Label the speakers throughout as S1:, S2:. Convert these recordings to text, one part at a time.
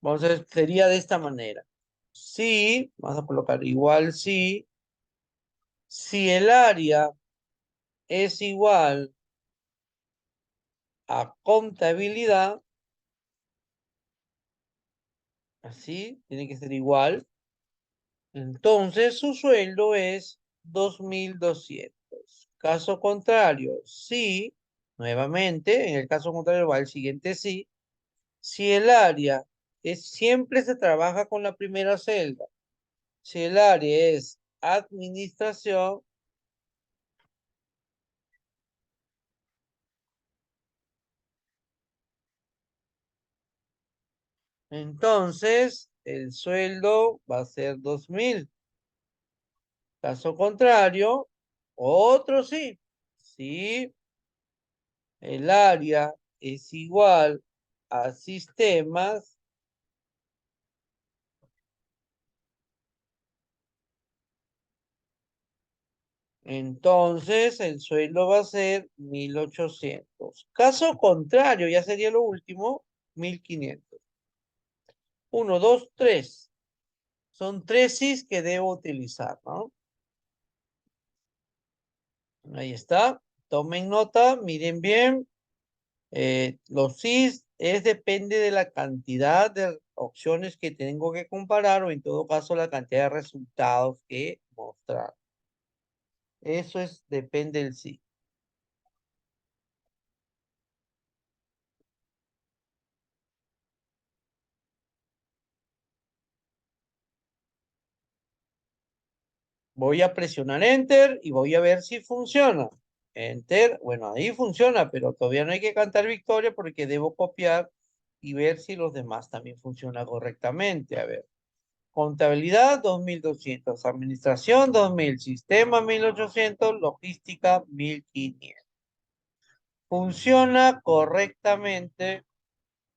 S1: Vamos a ver, sería de esta manera. Si, vamos a colocar igual si el área es igual a contabilidad, así, tiene que ser igual, entonces su sueldo es 2.200. Caso contrario, si, nuevamente, en el caso contrario va el siguiente sí, si el área es, siempre se trabaja con la primera celda. Si el área es administración, entonces el sueldo va a ser 2.000. Caso contrario, otro sí. Si el área es igual a sistemas, entonces el sueldo va a ser 1.800. Caso contrario, ya sería lo último, 1.500. Uno, dos, tres. Son tres sís que debo utilizar, ¿no? Ahí está. Tomen nota, miren bien. Los sís depende de la cantidad de opciones que tengo que comparar o en todo caso la cantidad de resultados que mostrar. Eso es, depende del sí. Voy a presionar Enter y voy a ver si funciona. Enter, bueno, ahí funciona, pero todavía no hay que cantar victoria porque debo copiar y ver si los demás también funcionan correctamente. A ver, contabilidad 2.200, administración 2.000, sistema 1.800, logística 1.500. Funciona correctamente.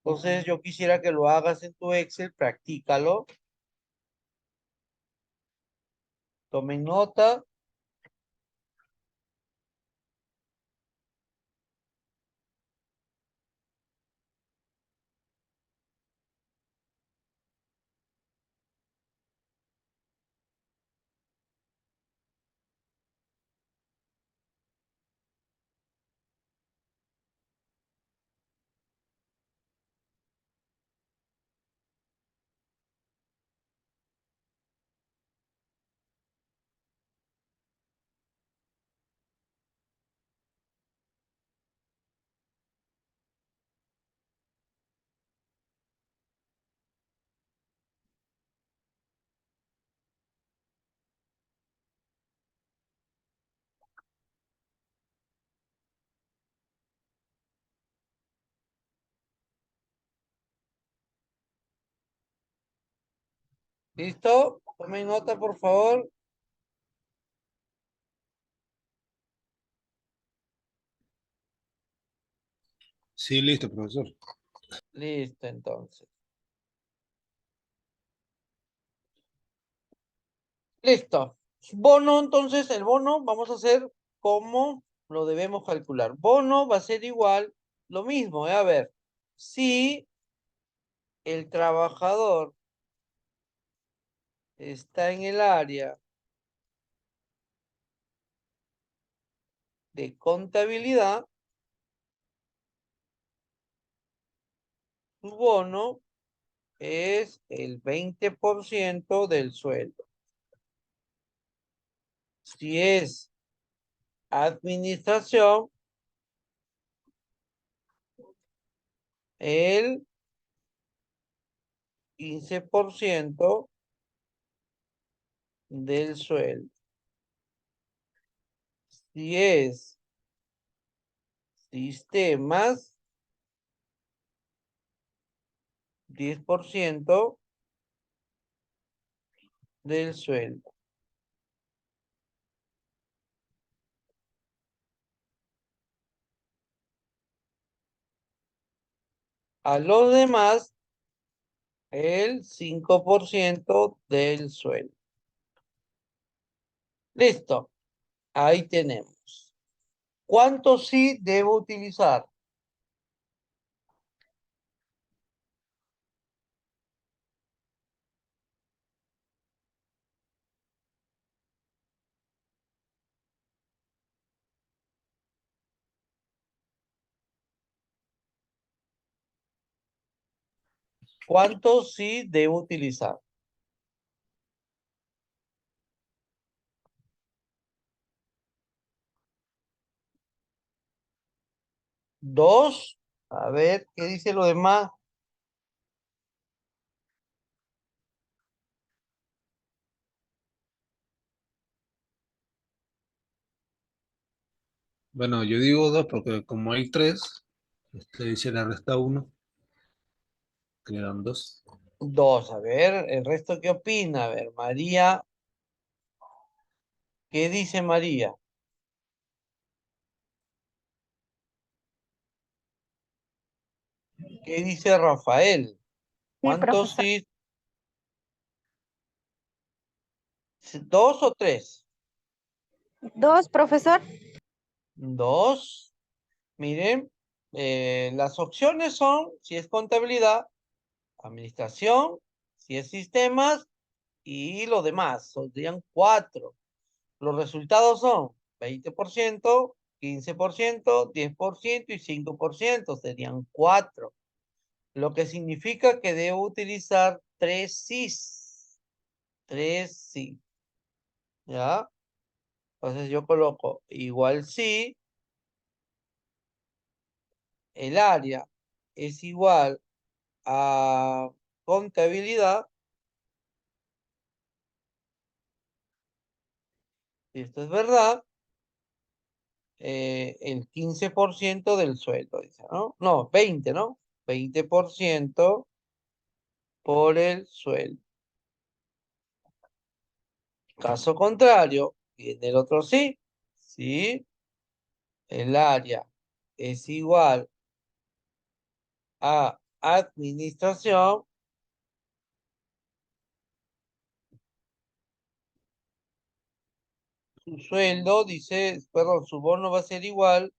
S1: Entonces yo quisiera que lo hagas en tu Excel, practícalo, tomen nota. ¿Listo? Tomen nota, por favor.
S2: Sí, listo, profesor.
S1: Listo, entonces. Listo. Bono, entonces, el bono, vamos a hacer cómo lo debemos calcular. Bono va a ser igual, lo mismo, a ver, si el trabajador está en el área de contabilidad, su bono es el 20% del sueldo. Si es administración, el 15% del sueldo. Si es sistemas, 10% del sueldo. A los demás, el 5% del sueldo. Listo. Ahí tenemos. ¿Cuánto sí debo utilizar? ¿Cuántos sí debo utilizar? 2. A ver, ¿qué dice lo demás?
S2: Bueno, yo digo dos porque como hay tres, se le resta uno, quedan dos.
S1: 2. A ver, ¿el resto qué opina? A ver, María, ¿qué dice María? ¿Qué dice Rafael?
S3: Sí,
S1: ¿Cuántos
S3: profesor.
S1: sí? ¿Dos o tres?
S3: 2, profesor.
S1: 2. Miren, las opciones son, si es contabilidad, administración, si es sistemas y lo demás. Serían 4. Los resultados son 20%, 15%, 10% y 5%. Serían 4. Lo que significa que debo utilizar 3 sís. 3 sí. ¿Ya? Entonces yo coloco igual sí, el área es igual a contabilidad. Si esto es verdad, el 15% del sueldo, dice, ¿no? No, 20, ¿no? 20% por el sueldo. Caso contrario, viene el otro sí. Si el área es igual a administración, su sueldo, dice, perdón, su bono va a ser igual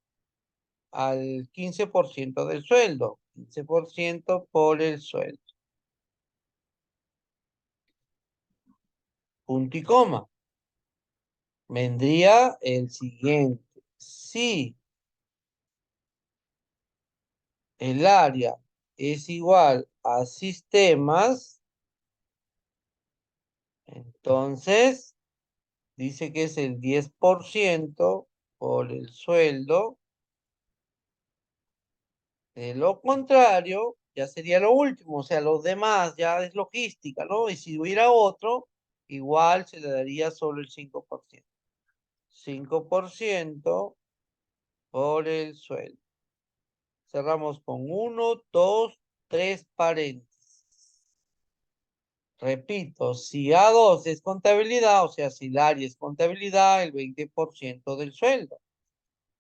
S1: al 15% del sueldo. 15% por el sueldo. Punto y coma. Vendría el siguiente. Si el área es igual a sistemas, entonces dice que es el 10% por el sueldo. De lo contrario, ya sería lo último, o sea, los demás ya es logística, ¿no? Y si hubiera otro, igual se le daría solo el 5%. 5% por el sueldo. Cerramos con uno, 2, 3 paréntesis. Repito, si A2 es contabilidad, o sea, si el área es contabilidad, el 20% del sueldo.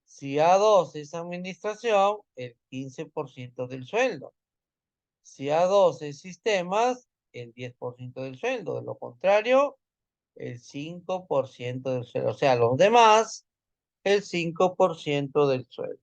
S1: Si A2 es administración, el 15% del sueldo. Si A2 es sistemas, el 10% del sueldo. De lo contrario, el 5% del sueldo. O sea, los demás, el 5% del sueldo.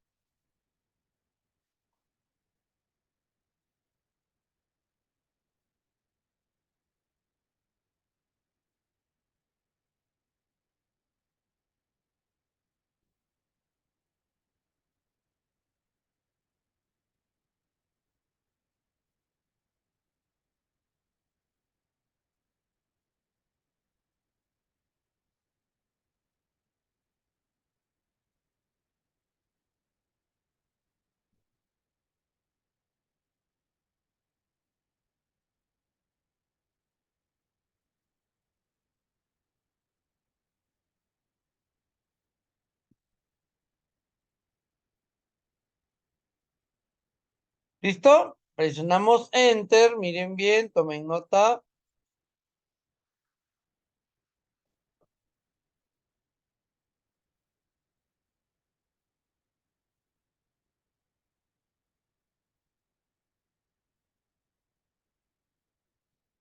S1: ¿Listo? Presionamos Enter. Miren bien, tomen nota.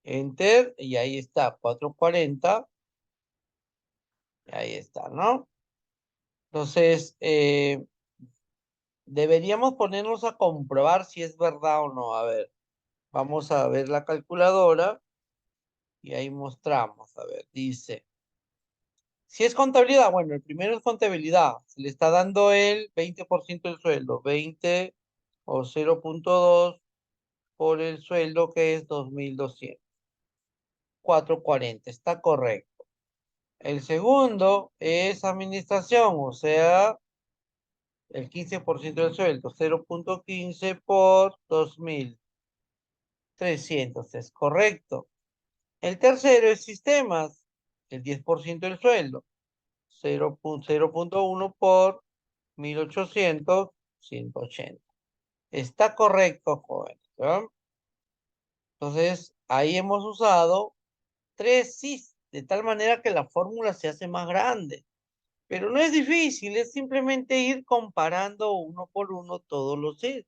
S1: Enter. Y ahí está, 440. Y ahí está, ¿no? Entonces, deberíamos ponernos a comprobar si es verdad o no. A ver, vamos a ver la calculadora. Y ahí mostramos. A ver, dice. Si es contabilidad, bueno, el primero es contabilidad. Se le está dando el 20% del sueldo. 20 o 0.2 por el sueldo que es 2.200. 440, está correcto. El segundo es administración, o sea, el 15% del sueldo, 0.15 por 2.300, es correcto. El tercero es sistemas, el 10% del sueldo, 0.1 por 1.800, 180. Está correcto, joven. ¿Ya? Entonces, ahí hemos usado 3 sí, de tal manera que la fórmula se hace más grande. Pero no es difícil, es simplemente ir comparando uno por uno todos los sí.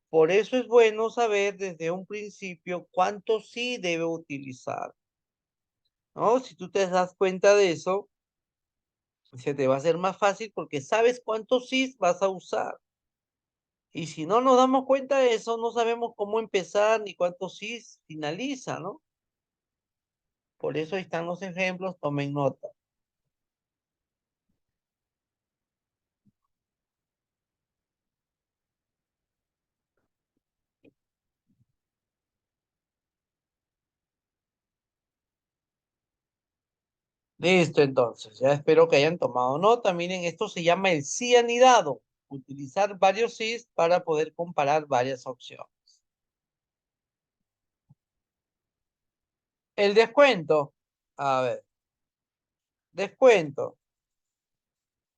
S1: Por eso es bueno saber desde un principio cuánto sí debe utilizar, ¿no? Si tú te das cuenta de eso, se te va a hacer más fácil porque sabes cuántos sí vas a usar. Y si no nos damos cuenta de eso, no sabemos cómo empezar ni cuántos sí finaliza, ¿no? Por eso ahí están los ejemplos, tomen nota. Listo, entonces, ya espero que hayan tomado nota. Miren, esto se llama el sí anidado. Utilizar varios sís para poder comparar varias opciones. El descuento, a ver, descuento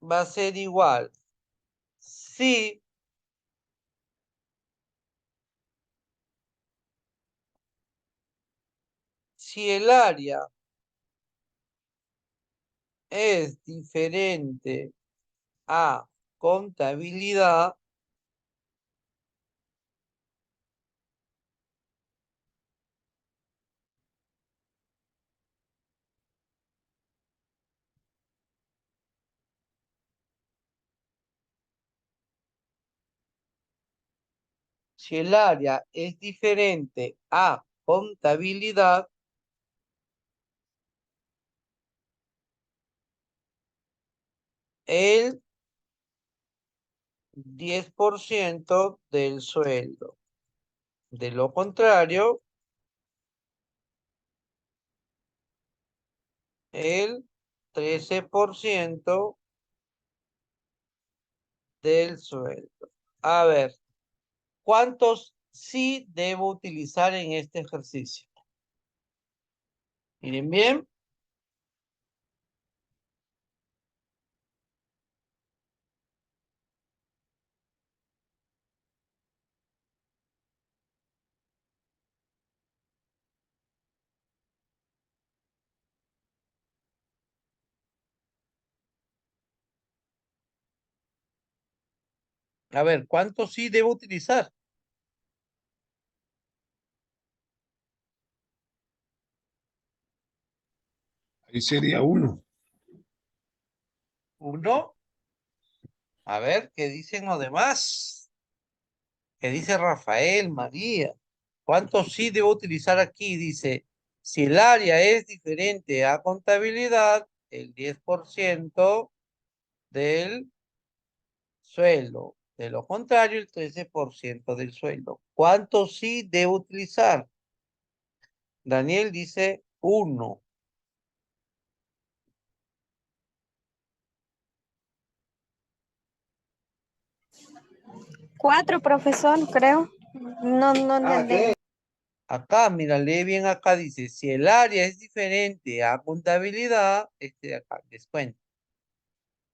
S1: va a ser igual si el área es diferente a contabilidad, si el área es diferente a contabilidad, el 10% del sueldo. De lo contrario, el 13% del sueldo. A ver, ¿cuántos sí debo utilizar en este ejercicio? Miren bien. A ver, ¿cuántos sí debo utilizar?
S2: Ahí sería uno.
S1: Uno. A ver, ¿qué dicen los demás? ¿Qué dice Rafael, María? ¿Cuántos sí debo utilizar aquí? Dice, si el área es diferente a contabilidad, el 10% del sueldo. De lo contrario, el 13% del sueldo. ¿Cuántos sí debo utilizar? Daniel dice 1.
S3: 4, profesor, creo. No entendí.
S1: Acá, mira, lee bien acá, dice, si el área es diferente a contabilidad, este de acá, descuento.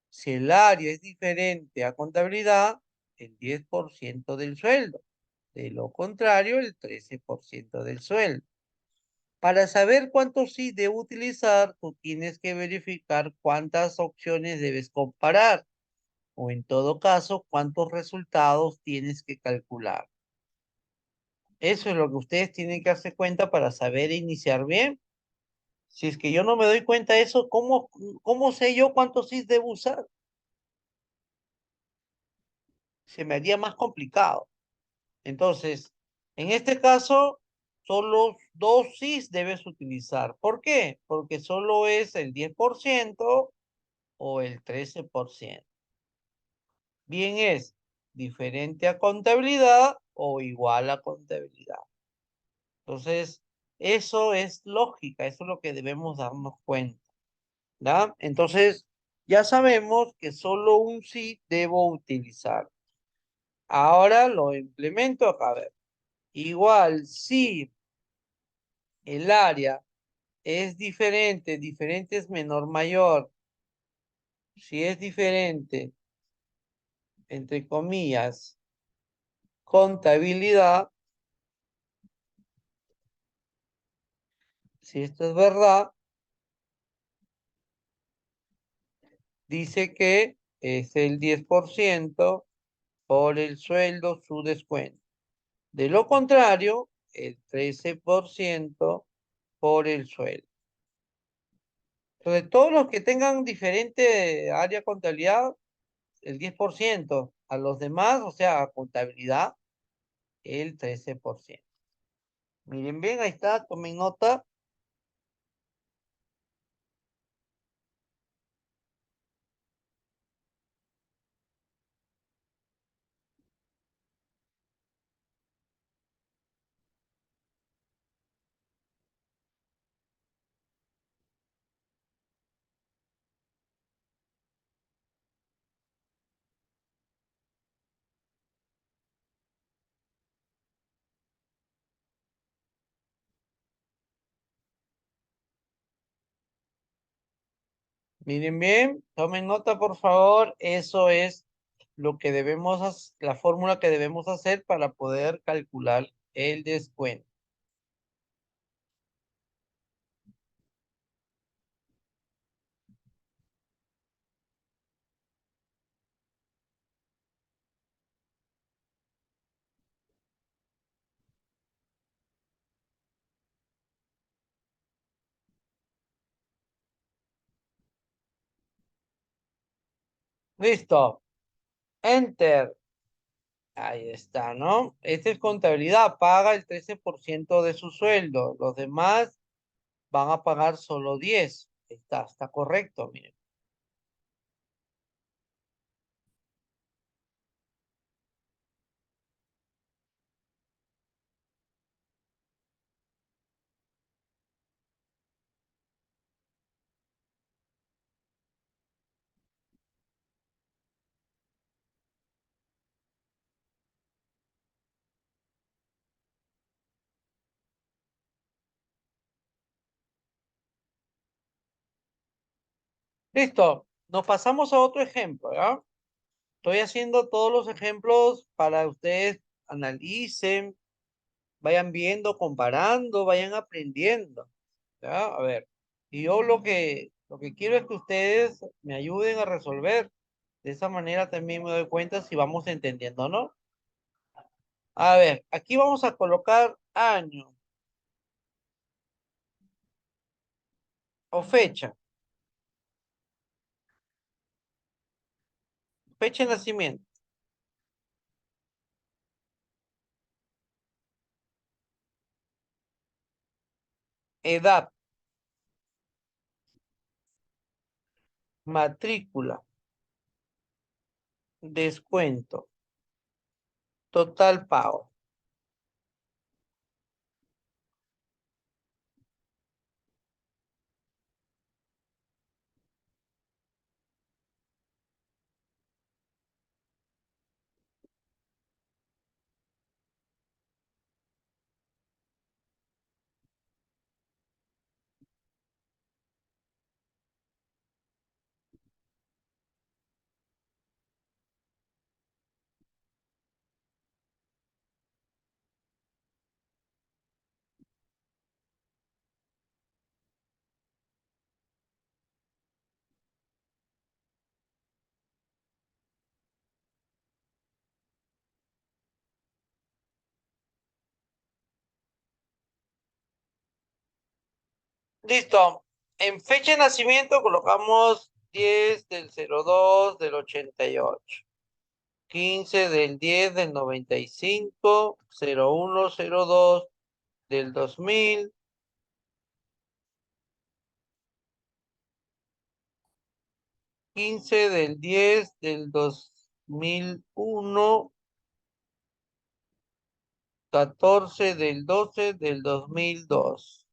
S1: Si el área es diferente a contabilidad, el 10% del sueldo. De lo contrario, el 13% del sueldo. Para saber cuántos sí debo utilizar, tú tienes que verificar cuántas opciones debes comparar, o en todo caso, cuántos resultados tienes que calcular. Eso es lo que ustedes tienen que hacer cuenta para saber iniciar bien. Si es que yo no me doy cuenta de eso, ¿cómo sé yo cuántos sí debo usar? Se me haría más complicado. Entonces, en este caso, solo 2 sís debes utilizar. ¿Por qué? Porque solo es el 10% o el 13%. Bien es diferente a contabilidad o igual a contabilidad. Entonces, eso es lógica, eso es lo que debemos darnos cuenta, ¿ya? Entonces, ya sabemos que solo un sí debo utilizar. Ahora lo implemento acá, a ver. Igual, si el área es diferente, diferente es menor, mayor, si es diferente, entre comillas, contabilidad, si esto es verdad, dice que es el 10% por el sueldo su descuento. De lo contrario, el 13% por el sueldo. Entonces, todos los que tengan diferente área contabilidad, el 10%. A los demás, o sea, contabilidad, el 13%. Miren bien, ahí está, tomen nota. Miren bien, tomen nota, por favor. Eso es lo que debemos hacer, la fórmula que debemos hacer para poder calcular el descuento. Listo. Enter. Ahí está, ¿no? Esta es contabilidad. Paga el 13% de su sueldo. Los demás van a pagar solo 10. Está correcto, miren. Listo. Nos pasamos a otro ejemplo, ¿ya? Estoy haciendo todos los ejemplos para ustedes analicen, vayan viendo, comparando, vayan aprendiendo, ¿ya? A ver, y yo lo que quiero es que ustedes me ayuden a resolver. De esa manera también me doy cuenta si vamos entendiendo, ¿no? A ver, aquí vamos a colocar año o fecha, fecha de nacimiento, edad, matrícula, descuento, total pago. Listo. En fecha de nacimiento colocamos 10 del 02 del 88, 15 del 10 del 95, 0102 del 2000, 15 del 10 del 2001, 14 del 12 del 2002.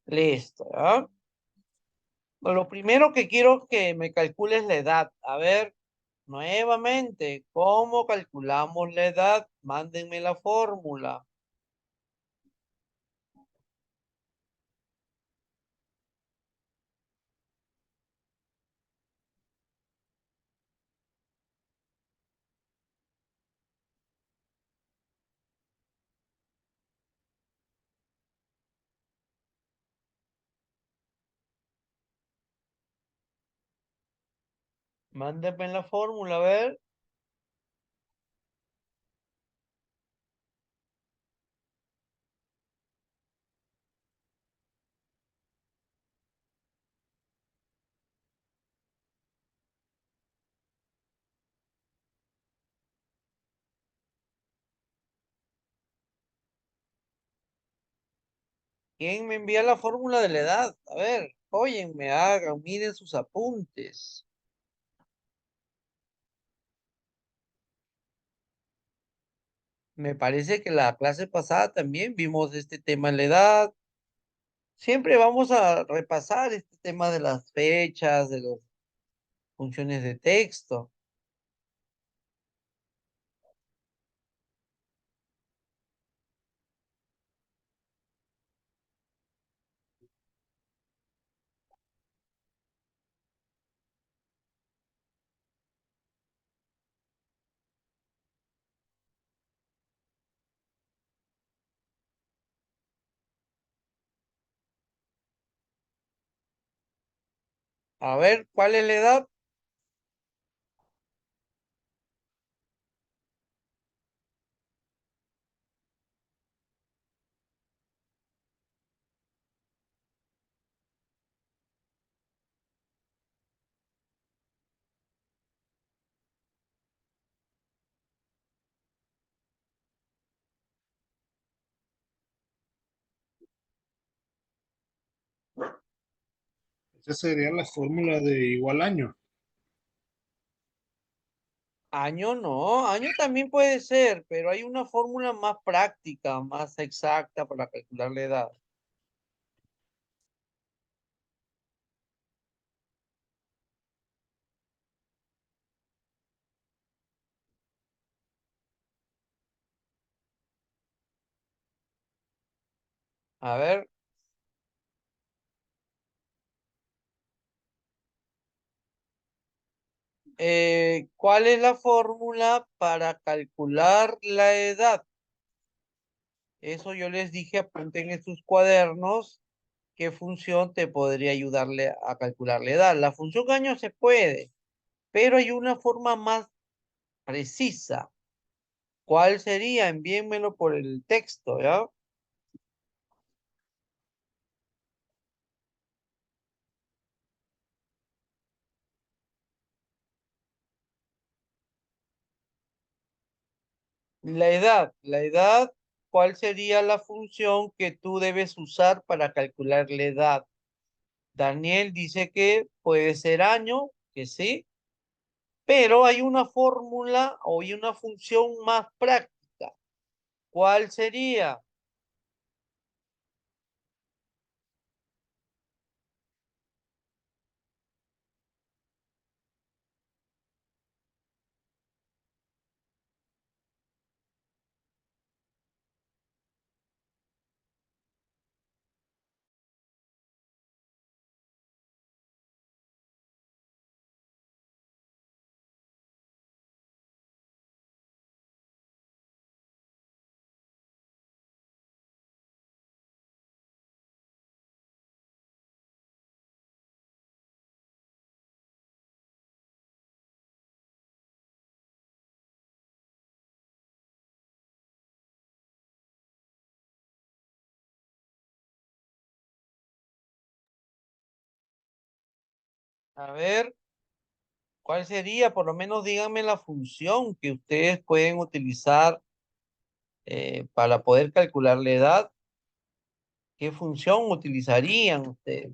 S1: Listo, ¿ah? Lo primero que quiero que me calcules la edad. A ver, nuevamente, ¿cómo calculamos la edad? Mándenme la fórmula. Mándenme la fórmula, a ver. ¿Quién me envía la fórmula de la edad? A ver, oyen, me hagan, miren sus apuntes. Me parece que la clase pasada también vimos este tema en la edad. Siempre vamos a repasar este tema de las fechas, de las funciones de texto. A ver, ¿cuál es la edad?
S2: Esa sería la fórmula de igual año.
S1: Año no, año también puede ser, pero hay una fórmula más práctica, más exacta para calcular la edad. A ver, ¿cuál es la fórmula para calcular la edad? Eso yo les dije, apunten en sus cuadernos qué función te podría ayudarle a calcular la edad. La función año se puede, pero hay una forma más precisa. ¿Cuál sería? Envíenmelo por el texto, ¿ya? La edad, ¿cuál sería la función que tú debes usar para calcular la edad? Daniel dice que puede ser año, que sí, pero hay una fórmula o hay una función más práctica. ¿Cuál sería? A ver, ¿cuál sería? Por lo menos díganme la función que ustedes pueden utilizar para poder calcular la edad. ¿Qué función utilizarían ustedes?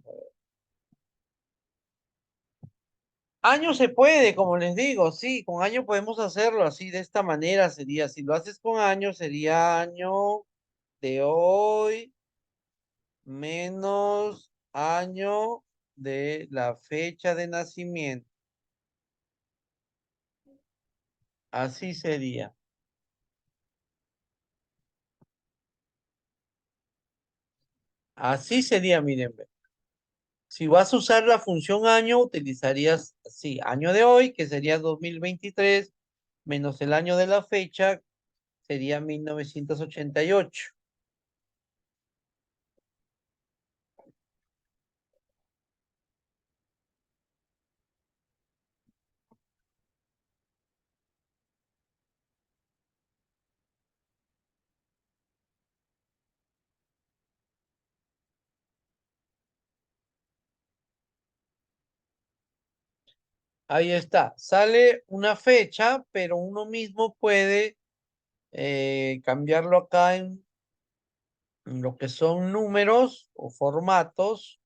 S1: Año se puede, como les digo, sí, con año podemos hacerlo así, de esta manera sería, si lo haces con año, sería año de hoy menos año de la fecha de nacimiento. Así sería. Así sería, miren. Ve. Si vas a usar la función año, utilizarías, sí, año de hoy, que sería 2023, menos el año de la fecha, sería 1988. Ahí está. Sale una fecha, pero uno mismo puede cambiarlo acá en lo que son números o formatos.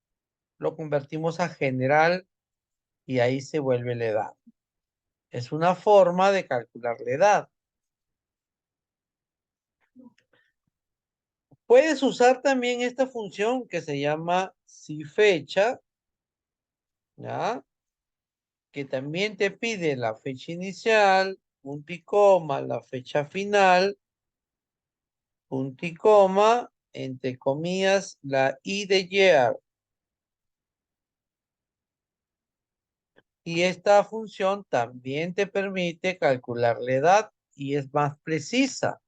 S1: Lo convertimos a general y ahí se vuelve la edad. Es una forma de calcular la edad. Puedes usar también esta función que se llama si fecha, ¿ya? Que también te pide la fecha inicial, punto y coma, la fecha final, punto y coma, entre comillas, la i de year. Y esta función también te permite calcular la edad y es más precisa.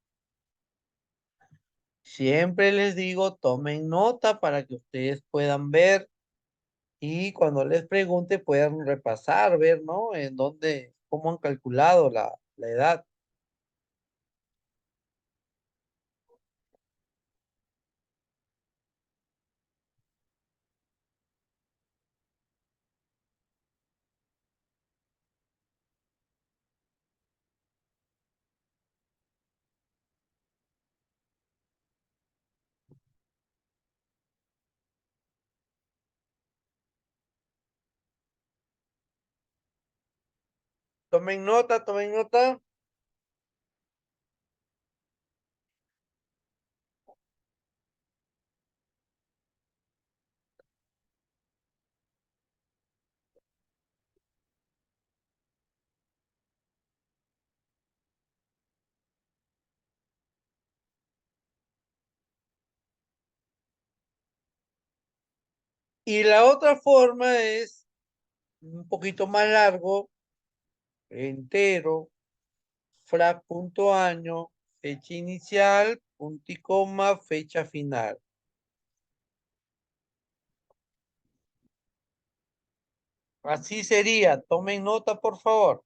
S1: Siempre les digo, tomen nota para que ustedes puedan ver y cuando les pregunte puedan repasar, ver, ¿no? En dónde, cómo han calculado la edad. Tomen nota, tomen nota. Y la otra forma es un poquito más largo, entero, frac punto año, fecha inicial, punto y coma, fecha final. Así sería. Tomen nota, por favor.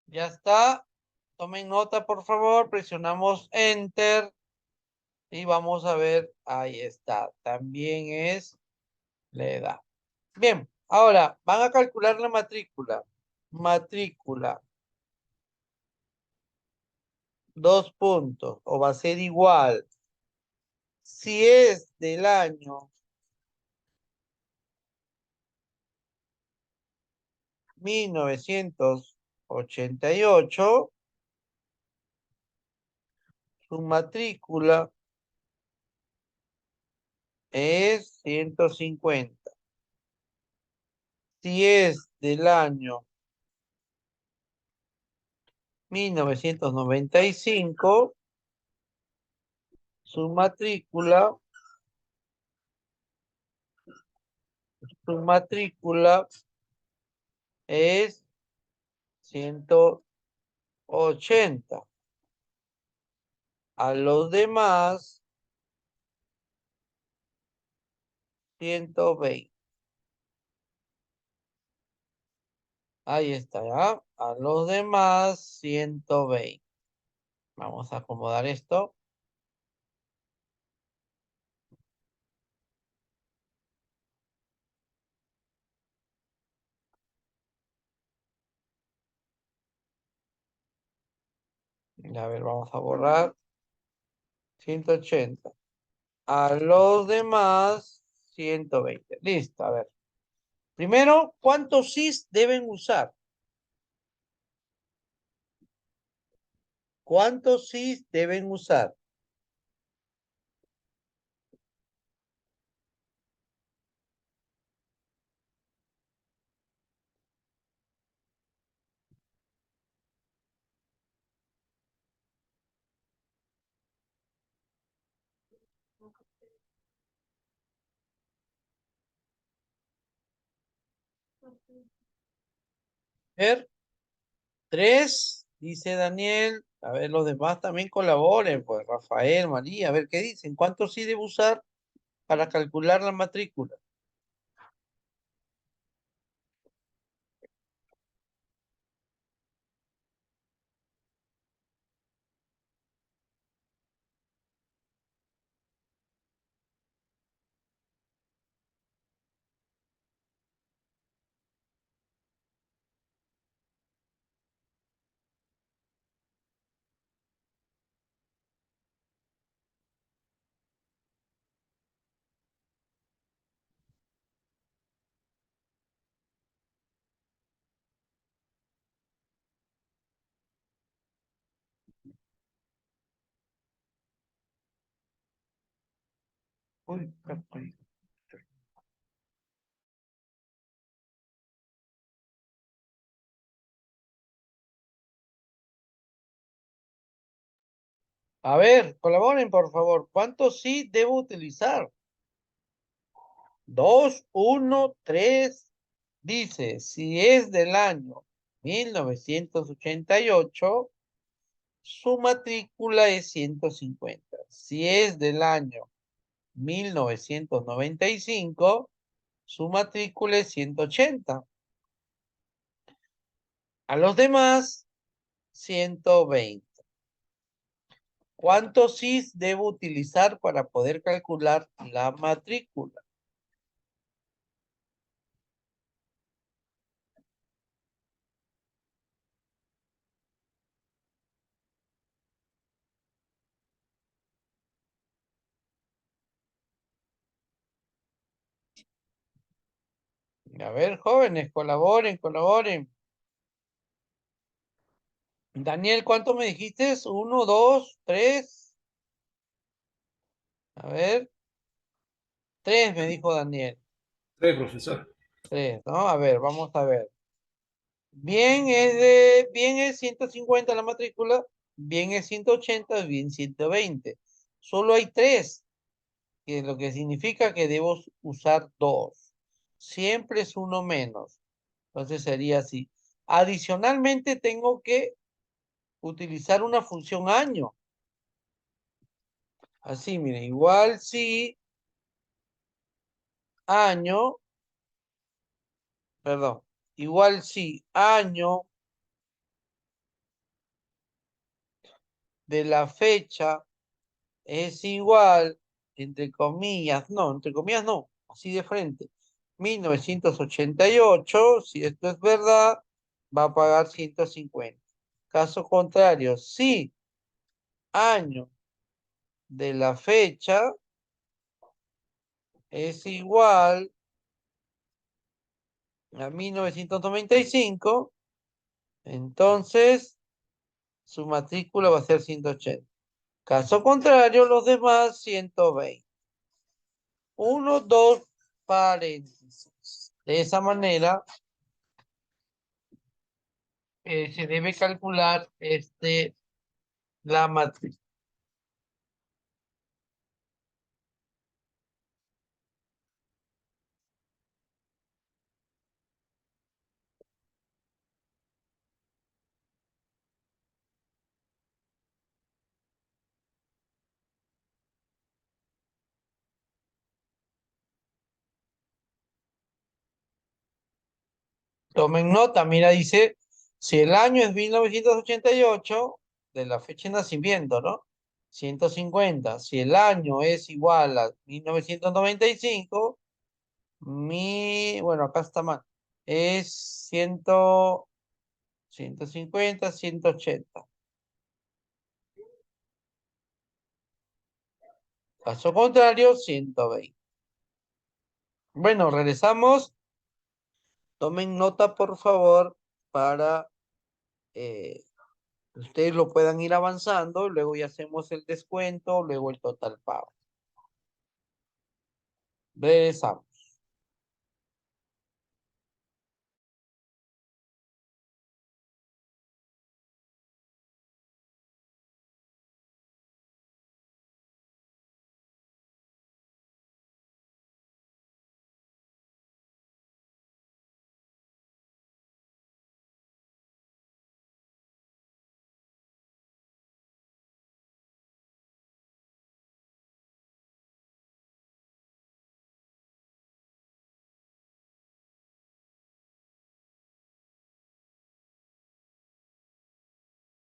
S1: Ya está. Tomen nota, por favor. Presionamos Enter y vamos a ver. Ahí está. También es la edad. Bien. Ahora, van a calcular la matrícula. Matrícula. Dos puntos. O va a ser igual. Si es del año 1900 1988. Su matrícula es 150. Si es del año 1995, su matrícula es 180. A los demás, 120. Ahí está, ¿ya? A los demás, 120. Vamos a acomodar esto. A ver, vamos a borrar. 180. A los demás, 120. Listo, a ver. Primero, ¿cuántos sys deben usar? ¿Cuántos sys deben usar? A ver, 3, dice Daniel. A ver, los demás también colaboren, pues Rafael, María, a ver qué dicen. ¿Cuántos sí debe usar para calcular la matrícula? Uy, uy. A ver, colaboren, por favor. ¿Cuántos sí debo utilizar? 2, 1, 3. Dice, si es del año 1988, su matrícula es 150. Si es del año 1995, su matrícula es 180. A los demás, 120. ¿Cuántos sys debo utilizar para poder calcular la matrícula? A ver, jóvenes, colaboren, colaboren. Daniel, ¿cuánto me dijiste? 1, 2, 3. A ver, 3 me dijo Daniel.
S2: 3, profesor.
S1: 3, ¿no? A ver, vamos a ver. Bien es 150 la matrícula, bien es 180, bien 120. Solo hay 3, que es lo que significa que debo usar 2. Siempre es uno menos. Entonces sería así. Adicionalmente tengo que utilizar una función año. Así, miren, igual si año, perdón, igual si año de la fecha es igual, entre comillas no, así de frente. 1988, si esto es verdad, va a pagar 150. Caso contrario, si año de la fecha es igual a 1995, Entonces, su matrícula va a ser 180. Caso contrario, los demás 120. 1, 2 paréntesis. De esa manera, se debe calcular la matrícula. Tomen nota, mira, dice, si el año es 1988, de la fecha de nacimiento, ¿no? 150. Si el año es igual a 1995, bueno, acá está mal. Es 150, 180. Caso contrario, 120. Bueno, regresamos. Tomen nota, por favor, para que ustedes lo puedan ir avanzando. Luego ya hacemos el descuento, luego el total pago. Regresamos.